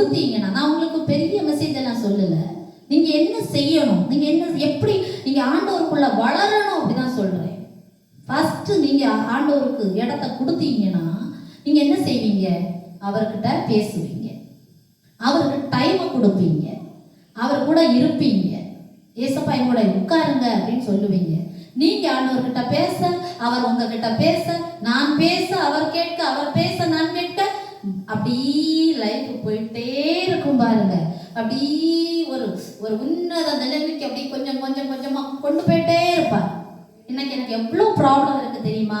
கொடுத்தீங்கன்னா, நான் உங்களுக்கு பெரிய மெசேஜ் எல்லாம் சொல்லல, நீங்க என்ன செய்யணும், நீங்க என்ன எப்படி நீங்க ஆண்டவருக்குள்ள வளரணும் அப்படிதான் சொல்றேன். ஃபர்ஸ்ட் நீங்க ஆண்டவருக்கு இடத்த கொடுத்தீங்கன்னா நீங்க என்ன செய்வீங்க? அவர்கிட்ட பேசுவீங்க, அவருக்கு டைமை கொடுப்பீங்க, அவர் கூட இருப்பீங்க. ஏசப்பா எங்கூட உட்காருங்க அப்படின்னு சொல்லுவீங்க. நீங்க ஆண்டவர்கிட்ட பேச, அவர் உங்ககிட்ட பேச, நான் பேச அவர் கேட்க, அவர் பேச நான் கேட்க, அப்படி லைஃப் போயிட்டே இருக்கும் பாருங்க. அப்படி ஒரு ஒரு உன்னத நிலைமைக்கு அப்படி கொஞ்சம் கொஞ்சம் கொஞ்சமா கொண்டு போயிட்டே இருப்பார். இன்னைக்கு எனக்கு எவ்வளவு ப்ராப்ளம் இருக்கு தெரியுமா?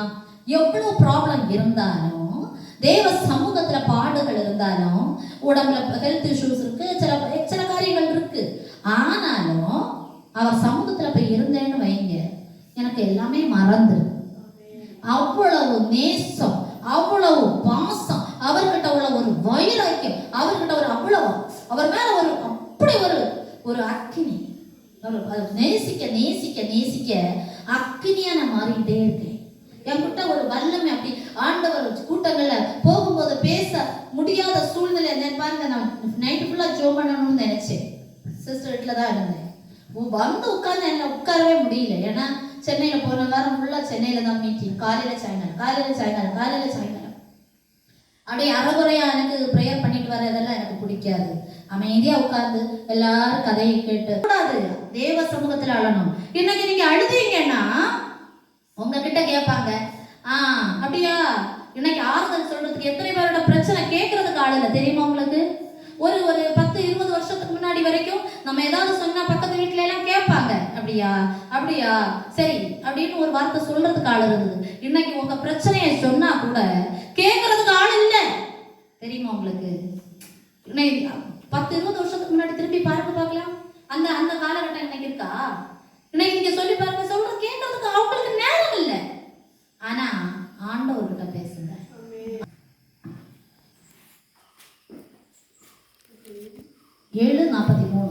எவ்வளவு ப்ராப்ளம் இருந்தாலும், தேவ சமூகத்துல பாடுகள் இருந்தாலும், உடம்புல ஹெல்த் இஷ்யூஸ் இருக்கு, சில காரியங்கள் இருக்கு. ஆனாலும் அவர் சமூகத்துல போய் இருந்தேன்னு வைங்க, எனக்கு எல்லாமே மறந்துடும். அவ்வளவு நேசம், அவ்வளவு பாசம், அவர்கிட்ட உள்ள ஒரு வைராக்கியம், அவர்கிட்ட ஒரு அவ்வளவு, அவர் மேல ஒரு அப்படி ஒரு அக்கினி, நேசிக்க நேசிக்க நேசிக்க அக்கினியா நான் மாறிட்டே இருக்கேன். என்கிட்ட ஒரு வல்லமை அப்படி ஆண்டவர் கூட்டங்கள்ல போகும்போது பேச முடியாத சூழ்நிலை. பாருங்க, நான் நைட்டு ஃபுல்லா ஜோம் பண்ணணும்னு நினைச்சேன். சிஸ்டர் வீட்டில் தான் இருந்தேன். வந்து உட்கார்ந்து என்ன உட்காரவே முடியல. ஏன்னா சென்னையில போன வாரம் ஃபுல்லா சென்னையில தான் மீட்டிங். காலையில சாயங்காலம் அப்படியே அறகுறையா எனக்கு ப்ரேயர் பண்ணிட்டு வர இதெல்லாம் எனக்கு பிடிக்காது. அமைதியா உட்கார்ந்து எல்லாரும் கதையை கேட்டு கூடாது. தேவ சமூகத்துல அழணும். இன்னைக்கு நீங்க அழுதீங்கன்னா உங்ககிட்ட கேட்பாங்க, அப்படியா? இன்னைக்கு ஆறுதல் சொல்றதுக்கு எத்தனை பேரோட பிரச்சனை கேட்கறதுக்கு ஆள் இல்லை தெரியுமா உங்களுக்கு? ஒரு 10-20 வருஷத்துக்கு முன்னாடி வரைக்கும் நம்ம ஏதாவது சொன்னா பக்கத்து வீட்டுல எல்லாம் கேட்பாங்க, அப்படியா சரி அப்படின்னு ஒரு வார்த்தை சொல்றதுக்கு ஆள் இருந்தது. இன்னைக்கு உங்க பிரச்சனையை சொன்னா கூட கேட்கறதுக்கு ஆள் இல்லை தெரியுமா உங்களுக்கு? இன்னைக்கு 10-20 வருஷத்துக்கு முன்னாடி திரும்பி பார்க்கலாம். அந்த காலகட்டம் இன்னைக்கு இருக்கா? இன்னைக்கு நீங்க சொல்லி பாருங்க, சொல்றது கேட்கறதுக்கு அவங்களுக்கு நேரம் இல்லை. ஆனா ஆண்டவர்கிட்ட பேசுங்க. 7:43